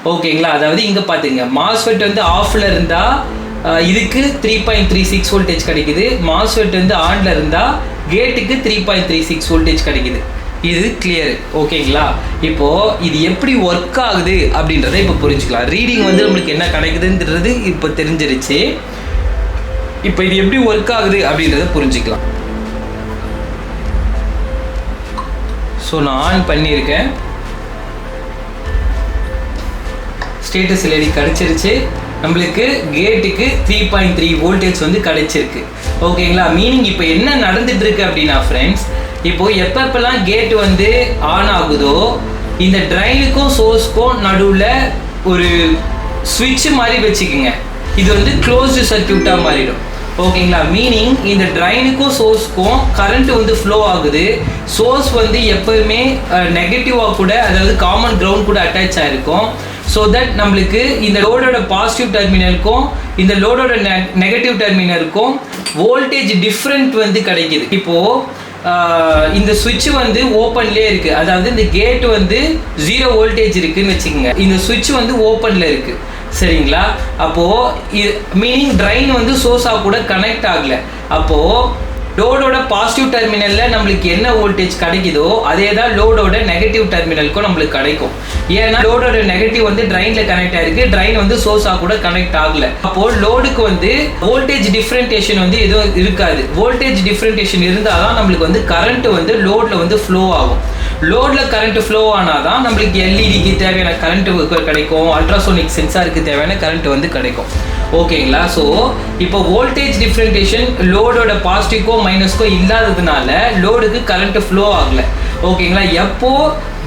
ஓகேங்களா. அதாவது இங்கே பார்த்துங்க, மாஸ்ஃபெட் வந்து ஆஃபில் இருந்தால் இதுக்கு 3.36 வோல்டேஜ் கிடைக்குது. மாஸ்ஃபெட் வந்து ஆனில் இருந்தால் கேட்டுக்கு 3.36 வோல்டேஜ் கிடைக்குது. இது கிளியர். ஓகேங்களா. இப்போது இது எப்படி ஒர்க் ஆகுது அப்படின்றத இப்போ புரிஞ்சுக்கலாம். ரீடிங் வந்து நம்மளுக்கு என்ன கிடைக்குதுன்றது இப்போ தெரிஞ்சிருச்சு. இப்போ இது எப்படி ஒர்க் ஆகுது அப்படின்றத புரிஞ்சுக்கலாம். ஸோ நான் ஆன் பண்ணியிருக்கேன். ஸ்டேட்டஸ் எல்இடி கிடச்சிருச்சு. நம்மளுக்கு கேட்டுக்கு 3.3 வோல்டேஜ் வந்து கிடைச்சிருக்கு. ஓகேங்களா. மீனிங் இப்போ என்ன நடந்துட்டு இருக்கு அப்படின்னா ஃப்ரெண்ட்ஸ், இப்போது எப்பப்பெல்லாம் கேட்டு வந்து ஆன் ஆகுதோ இந்த ட்ரைனுக்கும் சோர்ஸ்க்கும் நடுவில் ஒரு ஸ்விட்ச் மாதிரி வச்சுக்கோங்க. இது வந்து க்ளோஸ்டு சர்க்யூட்டாக மாறிடும். ஓகேங்களா. மீனிங் இந்த ட்ரைனுக்கும் சோர்ஸ்க்கும் கரண்ட் வந்து ஃப்ளோ ஆகுது. சோர்ஸ் வந்து எப்போவுமே நெகட்டிவாக கூட, அதாவது காமன் கிரவுண்ட் கூட அட்டாச் ஆகிருக்கும். ஸோ தட் நம்மளுக்கு இந்த லோடோட பாசிட்டிவ் டெர்மினலுக்கும் இந்த லோடோட நெகட்டிவ் டெர்மினலுக்கும் வோல்டேஜ் டிஃப்ரெண்ட் வந்து கிடைக்குது. இப்போது இந்த சுவிட்ச் வந்து ஓப்பன்லேயே இருக்குது. அதாவது இந்த கேட் வந்து 0 வோல்டேஜ் இருக்குதுன்னு வச்சுக்கோங்க. இந்த சுவிட்ச் வந்து ஓப்பனில் இருக்குது. சரிங்களா. அப்போது மீனிங் ட்ரைன் வந்து சோர்ஸாக கூட கனெக்ட் ஆகலை. அப்போது லோடோட பாசிட்டிவ் டெர்மினலில் நம்மளுக்கு என்ன வோல்டேஜ் கிடைக்குதோ அதே தான் லோடோட நெகட்டிவ் டெர்மினலுக்கும் நம்மளுக்கு கிடைக்கும். ஏன்னா லோடோட நெகட்டிவ் வந்து ட்ரைனில் கனெக்ட் ஆகிருக்கு, ட்ரைன் வந்து சோர்ஸாக கூட கனெக்ட் ஆகலை. அப்போது லோடுக்கு வந்து வோல்டேஜ் டிஃப்ரெண்டேஷன் வந்து எதுவும் இருக்காது. வோல்டேஜ் டிஃப்ரெண்டேஷன் இருந்தால் தான் நம்மளுக்கு வந்து கரண்ட் வந்து லோடில் வந்து ஃப்ளோ ஆகும். லோடில் கரண்ட் ஃப்ளோ ஆனால் தான் நம்மளுக்கு எல்இடிக்கு தேவையான கரண்ட்டு கிடைக்கும், அல்ட்ராசோனிக் சென்சாருக்கு தேவையான கரண்ட் வந்து கிடைக்கும். ஓகேங்களா. ஸோ இப்போ வோல்டேஜ் டிஃப்ரெண்டேஷன் லோடோட பாசிட்டிவ்க்கோ மைனஸ்க்கோ இல்லாததுனால லோடுக்கு கரண்ட் ஃப்ளோ ஆகலை. ஓகேங்களா. எப்போ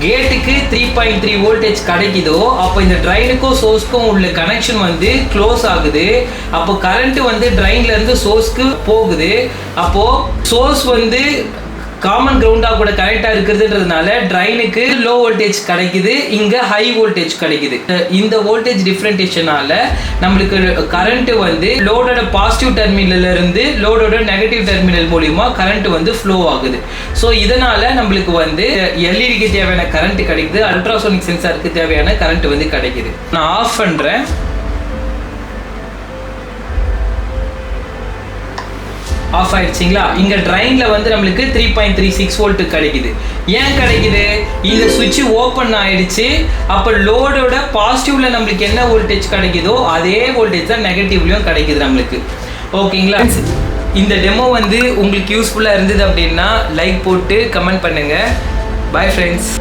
கேட்டுக்கு 3.3 வோல்டேஜ் கிடைக்குதோ அப்போ இந்த ட்ரைனுக்கும் சோர்ஸ்க்கும் உள்ள கனெக்ஷன் வந்து க்ளோஸ் ஆகுது. அப்போ கரண்ட் வந்து ட்ரைன்லேருந்து சோர்ஸ்க்கு போகுது. அப்போது சோர்ஸ் வந்து காமன் கிரவுண்டாக கூட கனெக்டாக இருக்கிறதுன்றதுனால ட்ரைனுக்கு லோ வோல்டேஜ் கிடைக்குது, இங்கே ஹை வோல்டேஜ் கிடைக்குது. இந்த வோல்டேஜ் டிஃப்ரெண்டேஷனால நம்மளுக்கு கரண்ட் வந்து லோடோட பாசிட்டிவ் டெர்மினலிருந்து லோடோட நெகட்டிவ் டெர்மினல் மூலிமா கரண்ட் வந்து ஃப்ளோ ஆகுது. ஸோ இதனால் நம்மளுக்கு வந்து எல்இடிக்கு தேவையான கரண்ட் கிடைக்குது, அல்ட்ராசோனிக் சென்சாருக்கு தேவையான கரண்ட் வந்து கிடைக்குது. நான் ஆஃப் பண்ணுறேன். ஆஃப் ஆயிடுச்சிங்களா. இங்கே ட்ரைனில் வந்து நம்மளுக்கு 3.36 வோல்ட் கிடைக்குது. ஏன் கிடைக்குது? இந்த சுவிட்ச் ஓப்பன் ஆயிடுச்சு. அப்போ லோடோட பாசிட்டிவ்ல நம்மளுக்கு என்ன வோல்டேஜ் கிடைக்குதோ அதே வோல்டேஜ் தான் நெகட்டிவ்லையும் கிடைக்குது நம்மளுக்கு. ஓகேங்களா. இந்த டெமோ வந்து உங்களுக்கு யூஸ்ஃபுல்லாக இருந்தது அப்படின்னா லைக் போட்டு கமெண்ட் பண்ணுங்கள். Bye friends.